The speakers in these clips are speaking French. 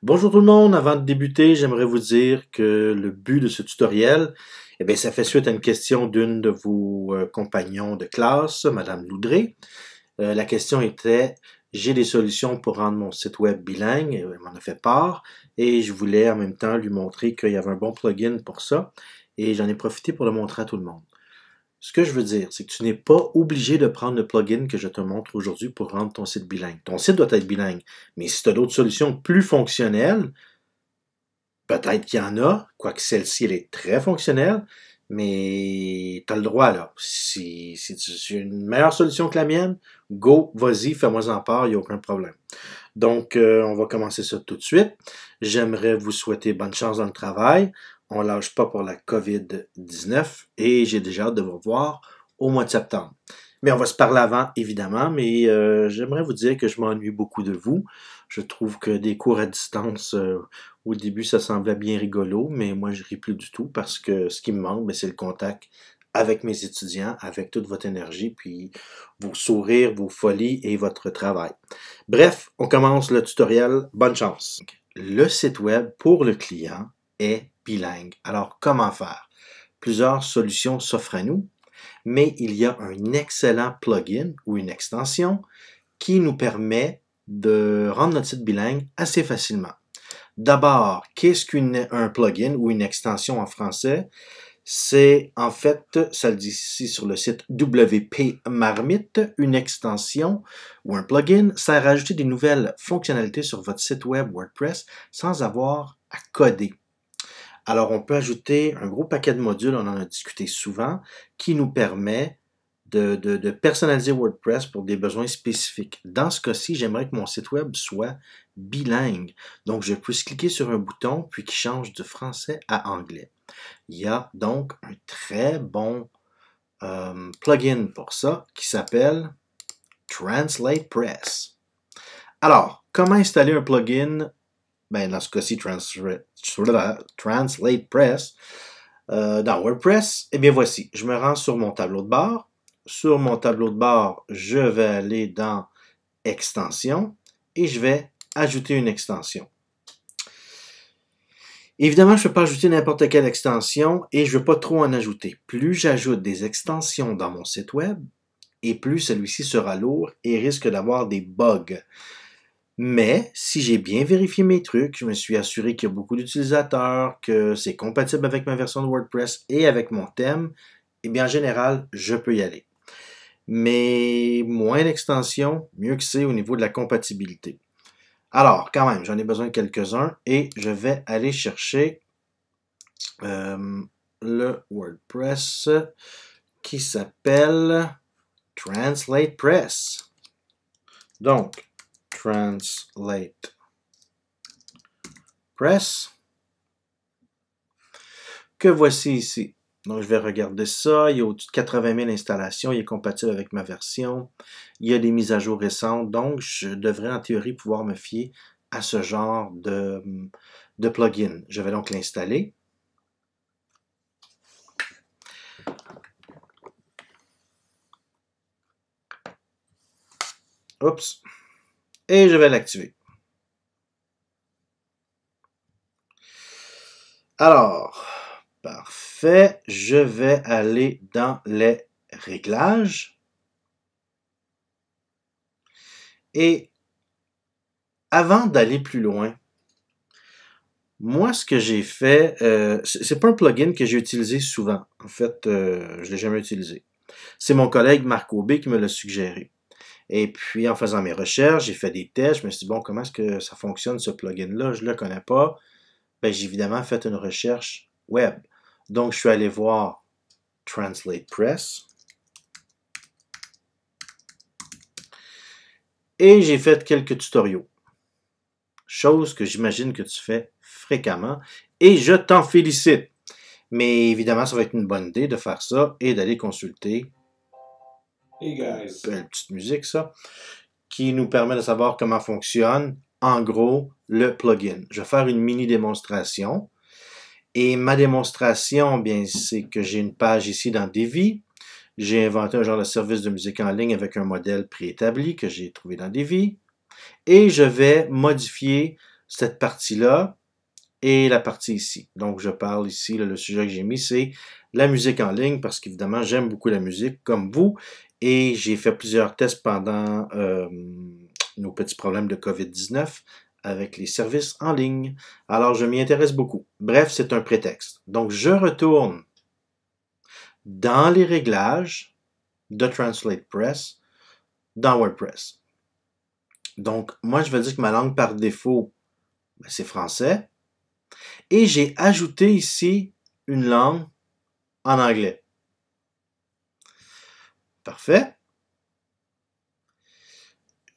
Bonjour tout le monde, avant de débuter, j'aimerais vous dire que le but de ce tutoriel, ça fait suite à une question d'une de vos compagnons de classe, Madame Loudré. La question était, j'ai des solutions pour rendre mon site web bilingue, elle m'en a fait part, et je voulais en même temps lui montrer qu'il y avait un bon plugin pour ça, et j'en ai profité pour le montrer à tout le monde. Ce que je veux dire, c'est que tu n'es pas obligé de prendre le plugin que je te montre aujourd'hui pour rendre ton site bilingue. Ton site doit être bilingue, mais si tu as d'autres solutions plus fonctionnelles, peut-être qu'il y en a, quoique celle-ci, elle est très fonctionnelle, mais tu as le droit, là. Si tu as une meilleure solution que la mienne, go, vas-y, fais-moi en part, il n'y a aucun problème. Donc, on va commencer ça tout de suite. J'aimerais vous souhaiter bonne chance dans le travail. On ne lâche pas pour la COVID-19 et j'ai déjà hâte de vous revoir au mois de septembre. Mais on va se parler avant, évidemment, mais j'aimerais vous dire que je m'ennuie beaucoup de vous. Je trouve que des cours à distance, au début, ça semblait bien rigolo, mais moi, je ris plus du tout parce que ce qui me manque, c'est le contact avec mes étudiants, avec toute votre énergie, puis vos sourires, vos folies et votre travail. Bref, on commence le tutoriel. Bonne chance. Le site web pour le client est bilingue. Alors, comment faire? Plusieurs solutions s'offrent à nous, mais il y a un excellent plugin ou une extension qui nous permet de rendre notre site bilingue assez facilement. D'abord, qu'est-ce qu'un plugin ou une extension en français? C'est en fait, ça le dit ici sur le site WP Marmite, une extension ou un plugin sert à ajouter des nouvelles fonctionnalités sur votre site web WordPress sans avoir à coder. Alors, on peut ajouter un gros paquet de modules, on en a discuté souvent, qui nous permet de personnaliser WordPress pour des besoins spécifiques. Dans ce cas-ci, j'aimerais que mon site web soit bilingue. Donc, je peux cliquer sur un bouton, puis qui change de français à anglais. Il y a donc un très bon plugin pour ça qui s'appelle TranslatePress. Alors, comment installer un plugin? Dans ce cas-ci, TranslatePress. Dans WordPress, voici, je me rends sur mon tableau de bord. Sur mon tableau de bord, je vais aller dans Extensions et je vais ajouter une extension. Évidemment, je ne peux pas ajouter n'importe quelle extension et je ne veux pas trop en ajouter. Plus j'ajoute des extensions dans mon site web, et plus celui-ci sera lourd et risque d'avoir des bugs. Mais si j'ai bien vérifié mes trucs, je me suis assuré qu'il y a beaucoup d'utilisateurs, que c'est compatible avec ma version de WordPress et avec mon thème, en général, je peux y aller. Mais moins d'extensions, mieux que c'est au niveau de la compatibilité. Alors, quand même, j'en ai besoin de quelques-uns et je vais aller chercher le WordPress qui s'appelle TranslatePress. Donc, TranslatePress que voici ici. Donc, je vais regarder ça. Il y a au-dessus de 80 000 installations. Il est compatible avec ma version. Il y a des mises à jour récentes. Donc, je devrais en théorie pouvoir me fier à ce genre de plugin. Je vais donc l'installer. Oups. Et je vais l'activer. Alors, parfait. Je vais aller dans les réglages. Et avant d'aller plus loin, moi, ce que j'ai fait, c'est pas un plugin que j'ai utilisé souvent. En fait, je l'ai jamais utilisé. C'est mon collègue Marc Aubé qui me l'a suggéré. Et puis, en faisant mes recherches, j'ai fait des tests. Je me suis dit, bon, comment est-ce que ça fonctionne, ce plugin-là? Je le connais pas. J'ai évidemment fait une recherche web. Donc, je suis allé voir TranslatePress. Et j'ai fait quelques tutoriaux. Chose que j'imagine que tu fais fréquemment. Et je t'en félicite. Mais évidemment, ça va être une bonne idée de faire ça et d'aller consulter. Hey guys. Belle petite musique, ça. Qui nous permet de savoir comment fonctionne, en gros, le plugin. Je vais faire une mini démonstration. Et ma démonstration, c'est que j'ai une page ici dans Divi. J'ai inventé un genre de service de musique en ligne avec un modèle préétabli que j'ai trouvé dans Divi. Et je vais modifier cette partie-là et la partie ici. Donc, je parle ici, là, le sujet que j'ai mis, c'est la musique en ligne, parce qu'évidemment, j'aime beaucoup la musique, comme vous, et j'ai fait plusieurs tests pendant nos petits problèmes de COVID-19 avec les services en ligne. Alors, je m'y intéresse beaucoup. Bref, c'est un prétexte. Donc, je retourne dans les réglages de Translate Press dans WordPress. Donc, moi, je vais dire que ma langue par défaut, c'est français. Et j'ai ajouté ici une langue en anglais. Parfait.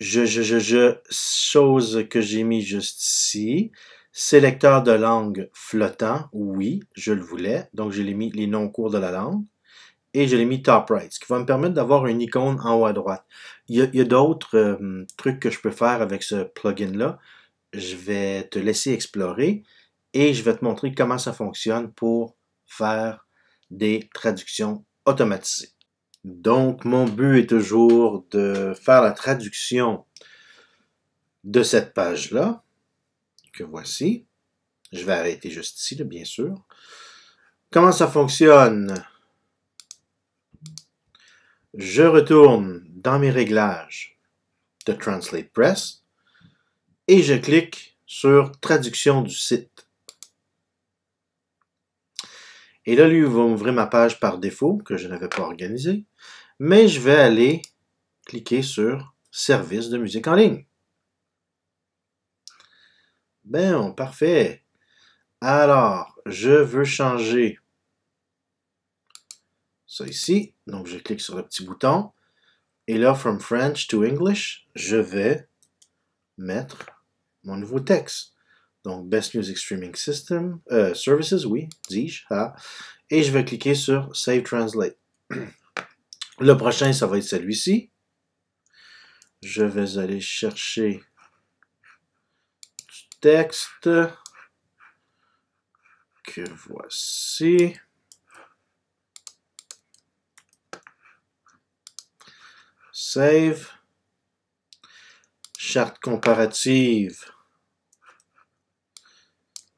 Chose que j'ai mis juste ici. Sélecteur de langue flottant, oui, je le voulais. Donc, je l'ai mis les noms courts de la langue. Et je l'ai mis top right, ce qui va me permettre d'avoir une icône en haut à droite. Il y a d'autres trucs que je peux faire avec ce plugin-là. Je vais te laisser explorer et je vais te montrer comment ça fonctionne pour faire des traductions automatisées. Donc, mon but est toujours de faire la traduction de cette page-là, que voici. Je vais arrêter juste ici, là, bien sûr. Comment ça fonctionne? Je retourne dans mes réglages de Translate Press et je clique sur Traduction du site. Et là, lui, il va m'ouvrir ma page par défaut, que je n'avais pas organisée, mais je vais aller cliquer sur Service de musique en ligne. Bon, parfait. Alors, je veux changer ça ici. Donc, je clique sur le petit bouton. Et là, From French to English, je vais mettre mon nouveau texte. Donc, Best Music Streaming System, Services, oui, dis-je. Ah. Et je vais cliquer sur Save Translate. Le prochain, ça va être celui-ci. Je vais aller chercher du texte que voici. Save. Charte comparative.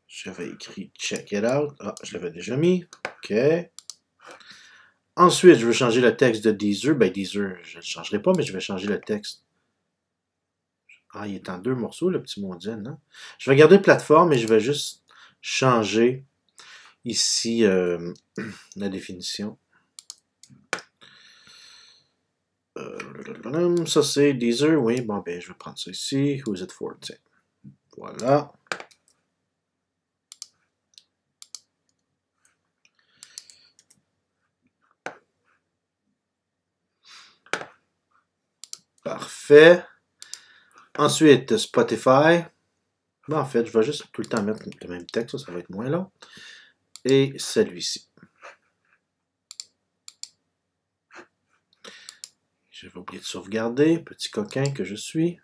J'avais écrit check it out. Ah, je l'avais déjà mis. OK. Ensuite, je veux changer le texte de Deezer. Ben, Deezer, je ne le changerai pas, mais je vais changer le texte. Ah, il est en deux morceaux, le petit mondial, hein? Je vais garder plateforme et je vais juste changer ici la définition. Ça, c'est Deezer. Oui, bon, ben, je vais prendre ça ici. Who's it for? Tiens. Voilà. Parfait. Ensuite, Spotify. Ben, en fait, je vais juste tout le temps mettre le même texte, ça va être moins long. Et celui-ci. J'avais oublié de sauvegarder, petit coquin que je suis.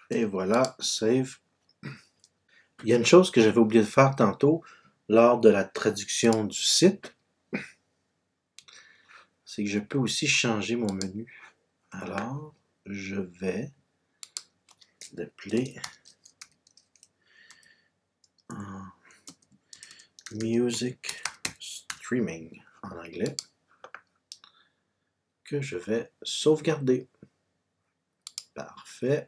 Et voilà, save. Il y a une chose que j'avais oublié de faire tantôt lors de la traduction du site. C'est que je peux aussi changer mon menu. Alors, je vais l'appeler Music Streaming en anglais, que je vais sauvegarder. Parfait.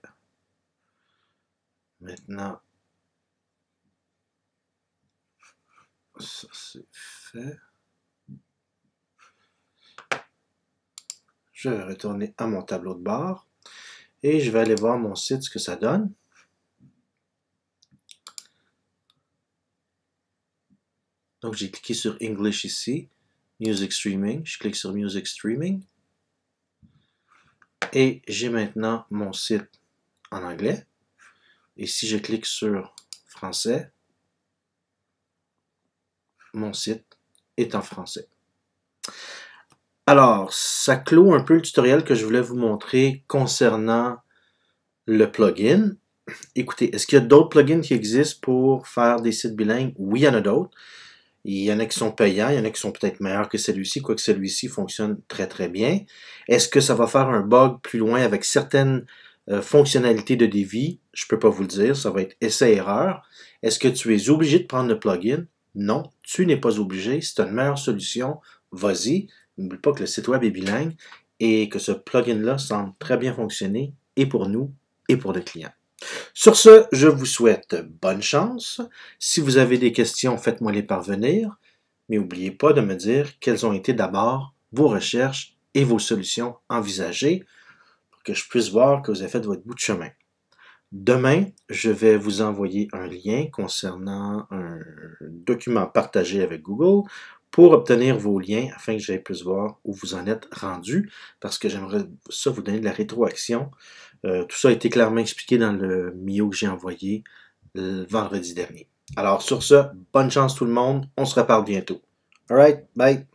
Maintenant, ça c'est fait. Je vais retourner à mon tableau de bord et je vais aller voir mon site, ce que ça donne. Donc, j'ai cliqué sur English ici, Music Streaming. Je clique sur Music Streaming. Et j'ai maintenant mon site en anglais. Et si je clique sur français, mon site est en français. Alors, ça clôt un peu le tutoriel que je voulais vous montrer concernant le plugin. Écoutez, est-ce qu'il y a d'autres plugins qui existent pour faire des sites bilingues? Oui, il y en a d'autres. Il y en a qui sont payants, il y en a qui sont peut-être meilleurs que celui-ci, quoique celui-ci fonctionne très très bien. Est-ce que ça va faire un bug plus loin avec certaines fonctionnalité de dévi, je ne peux pas vous le dire, ça va être essai-erreur. Est-ce que tu es obligé de prendre le plugin? Non, tu n'es pas obligé. Si tu as une meilleure solution, vas-y. N'oublie pas que le site web est bilingue et que ce plugin-là semble très bien fonctionner et pour nous et pour le client. Sur ce, je vous souhaite bonne chance. Si vous avez des questions, faites-moi les parvenir. Mais n'oubliez pas de me dire quelles ont été d'abord vos recherches et vos solutions envisagées pour que je puisse voir que vous avez fait votre bout de chemin. Demain, je vais vous envoyer un lien concernant un document partagé avec Google pour obtenir vos liens afin que j'aille plus voir où vous en êtes rendu parce que j'aimerais ça vous donner de la rétroaction. Tout ça a été clairement expliqué dans le Mio que j'ai envoyé le vendredi dernier. Alors sur ce, bonne chance tout le monde, on se reparle bientôt. Alright, bye!